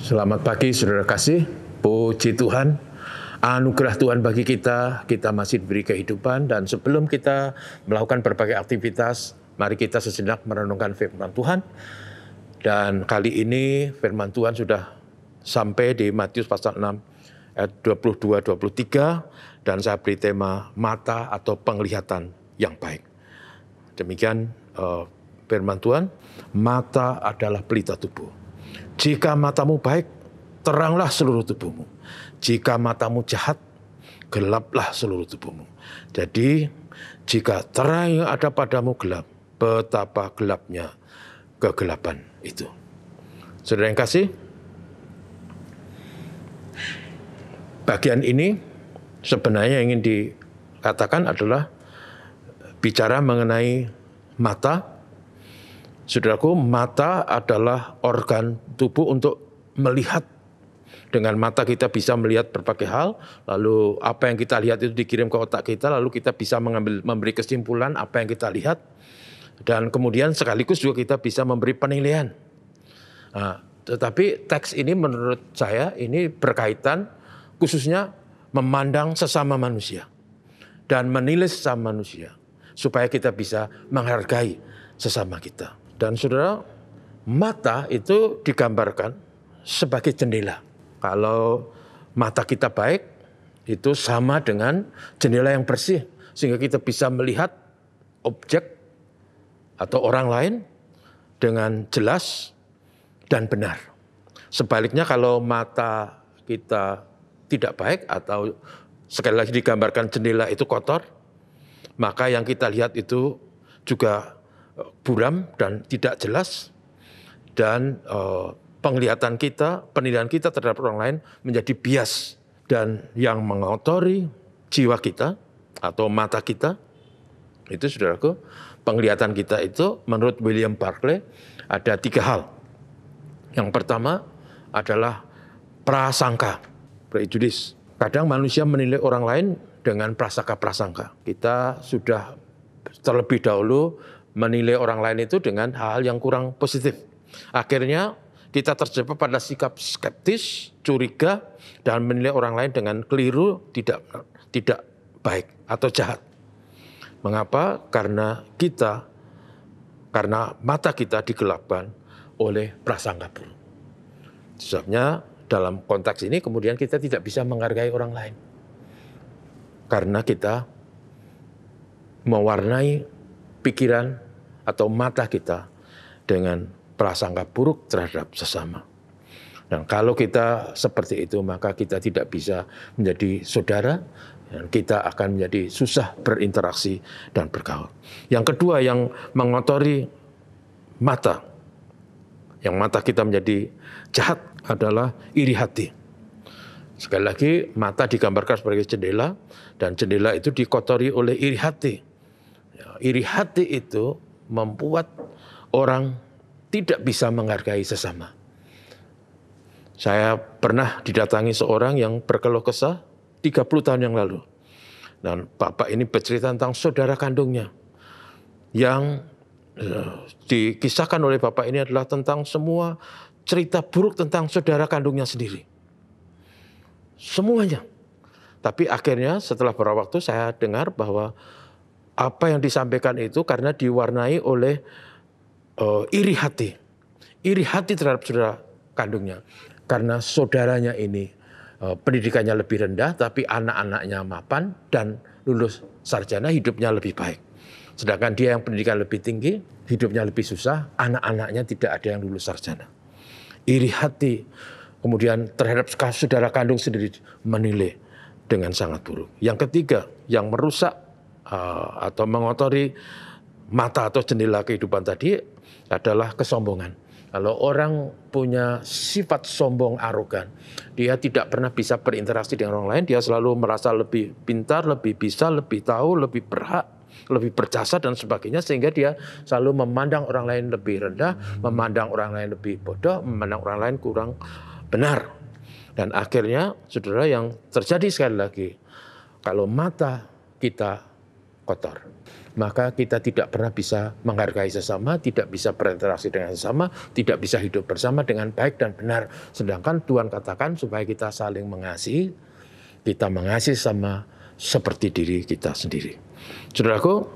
Selamat pagi saudara kasih, puji Tuhan, anugerah Tuhan bagi kita masih diberi kehidupan, dan sebelum kita melakukan berbagai aktivitas, mari kita sejenak merenungkan firman Tuhan. Dan kali ini firman Tuhan sudah sampai di Matius pasal 6 ayat 22-23, dan saya beri tema mata atau penglihatan yang baik. Demikian firman Tuhan, mata adalah pelita tubuh. Jika matamu baik, teranglah seluruh tubuhmu. Jika matamu jahat, gelaplah seluruh tubuhmu. Jadi, jika terang yang ada padamu gelap, betapa gelapnya kegelapan itu. Saudara yang kasih, bagian ini sebenarnya yang ingin dikatakan adalah bicara mengenai mata. Saudaraku, mata adalah organ tubuh untuk melihat. Dengan mata kita bisa melihat berbagai hal, lalu apa yang kita lihat itu dikirim ke otak kita, lalu kita bisa memberi kesimpulan apa yang kita lihat, dan kemudian sekaligus juga kita bisa memberi penilaian. Nah, tetapi teks ini menurut saya ini berkaitan khususnya memandang sesama manusia dan menilai sesama manusia supaya kita bisa menghargai sesama kita. Dan saudara, mata itu digambarkan sebagai jendela. Kalau mata kita baik, itu sama dengan jendela yang bersih, sehingga kita bisa melihat objek atau orang lain dengan jelas dan benar. Sebaliknya kalau mata kita tidak baik atau sekali lagi digambarkan jendela itu kotor, maka yang kita lihat itu juga buram dan tidak jelas, dan penglihatan kita, penilaian kita terhadap orang lain menjadi bias, dan yang mengotori jiwa kita atau mata kita itu, saudaraku, penglihatan kita itu menurut William Barclay ada 3 hal. Yang pertama adalah prasangka, prejudice. Kadang manusia menilai orang lain dengan prasangka-prasangka. Kita sudah terlebih dahulu menilai orang lain itu dengan hal yang kurang positif. Akhirnya kita terjebak pada sikap skeptis, curiga, dan menilai orang lain dengan keliru, tidak baik atau jahat. Mengapa? Karena mata kita digelapkan oleh prasangka buruk. Sebabnya dalam konteks ini kemudian kita tidak bisa menghargai orang lain. Karena kita mewarnai pikiran atau mata kita dengan prasangka buruk terhadap sesama. Dan kalau kita seperti itu, maka kita tidak bisa menjadi saudara, dan kita akan menjadi susah berinteraksi dan bergaul. Yang kedua yang mengotori mata, yang mata kita menjadi jahat adalah iri hati. Sekali lagi, mata digambarkan sebagai jendela, dan jendela itu dikotori oleh iri hati. Iri hati itu membuat orang tidak bisa menghargai sesama. Saya pernah didatangi seorang yang berkeluh kesah 30 tahun yang lalu. Dan bapak ini bercerita tentang saudara kandungnya. Yang dikisahkan oleh bapak ini adalah tentang semua cerita buruk tentang saudara kandungnya sendiri. Semuanya. Tapi akhirnya setelah beberapa waktu saya dengar bahwa apa yang disampaikan itu karena diwarnai oleh iri hati. Iri hati terhadap saudara kandungnya. Karena saudaranya ini pendidikannya lebih rendah, tapi anak-anaknya mapan dan lulus sarjana, hidupnya lebih baik. Sedangkan dia yang pendidikan lebih tinggi, hidupnya lebih susah, anak-anaknya tidak ada yang lulus sarjana. Iri hati. Kemudian terhadap saudara kandung sendiri menilai dengan sangat buruk. Yang ketiga, yang merusak atau mengotori mata atau jendela kehidupan tadi adalah kesombongan. Kalau orang punya sifat sombong, arogan, dia tidak pernah bisa berinteraksi dengan orang lain, dia selalu merasa lebih pintar, lebih bisa, lebih tahu, lebih berhak, lebih berjasa dan sebagainya, sehingga dia selalu memandang orang lain lebih rendah, memandang orang lain lebih bodoh, memandang orang lain kurang benar. Dan akhirnya, saudara, yang terjadi sekali lagi, kalau mata kita kotor, maka kita tidak pernah bisa menghargai sesama, tidak bisa berinteraksi dengan sesama, tidak bisa hidup bersama dengan baik dan benar. Sedangkan Tuhan katakan supaya kita saling mengasihi, kita mengasihi sama seperti diri kita sendiri. Saudaraku,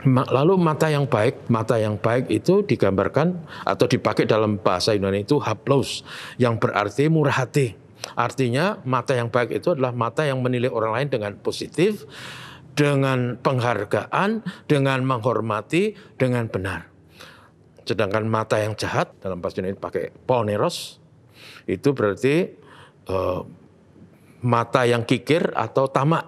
lalu mata yang baik itu digambarkan atau dipakai dalam bahasa Yunani itu haplos, yang berarti murah hati. Artinya mata yang baik itu adalah mata yang menilai orang lain dengan positif, dengan penghargaan, dengan menghormati, dengan benar. Sedangkan mata yang jahat, dalam bahasa Yunani pakai poneros, itu berarti mata yang kikir atau tamak.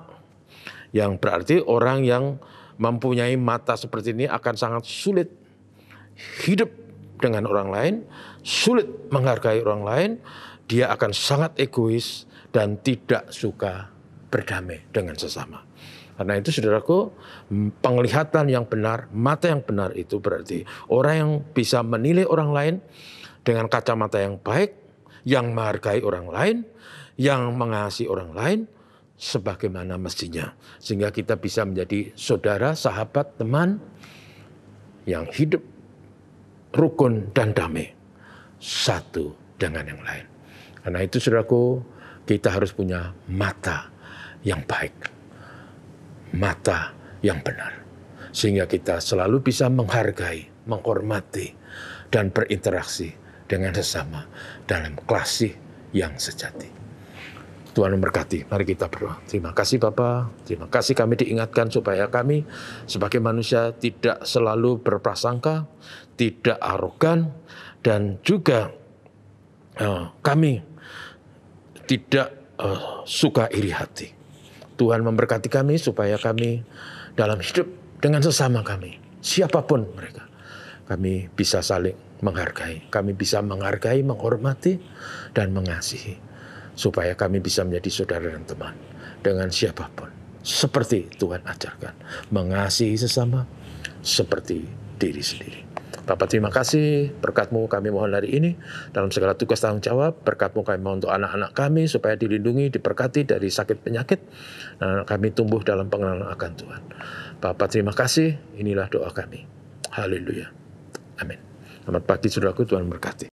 Yang berarti orang yang mempunyai mata seperti ini akan sangat sulit hidup dengan orang lain, sulit menghargai orang lain, dia akan sangat egois dan tidak suka berdamai dengan sesama. Karena itu saudaraku, penglihatan yang benar, mata yang benar itu berarti orang yang bisa menilai orang lain dengan kacamata yang baik, yang menghargai orang lain, yang mengasihi orang lain sebagaimana mestinya. Sehingga kita bisa menjadi saudara, sahabat, teman yang hidup rukun dan damai satu dengan yang lain. Karena itu saudaraku, kita harus punya mata yang baik, mata yang benar. Sehingga kita selalu bisa menghargai, menghormati, dan berinteraksi dengan sesama dalam kasih yang sejati. Tuhan memberkati, mari kita berdoa. Terima kasih Bapa, terima kasih kami diingatkan supaya kami sebagai manusia tidak selalu berprasangka, tidak arogan, dan juga kami tidak suka iri hati. Tuhan memberkati kami supaya kami dalam hidup dengan sesama kami, siapapun mereka, kami bisa saling menghargai. Kami bisa menghargai, menghormati, dan mengasihi. Supaya kami bisa menjadi saudara dan teman dengan siapapun. Seperti Tuhan ajarkan. Mengasihi sesama seperti diri sendiri. Bapak terima kasih, berkat-Mu kami mohon hari ini, dalam segala tugas tanggung jawab, berkat-Mu kami mohon untuk anak-anak kami, supaya dilindungi, diberkati dari sakit penyakit, dan kami tumbuh dalam pengenalan akan Tuhan. Bapak terima kasih, inilah doa kami. Haleluya. Amin. Selamat pagi saudaraku, Tuhan berkati.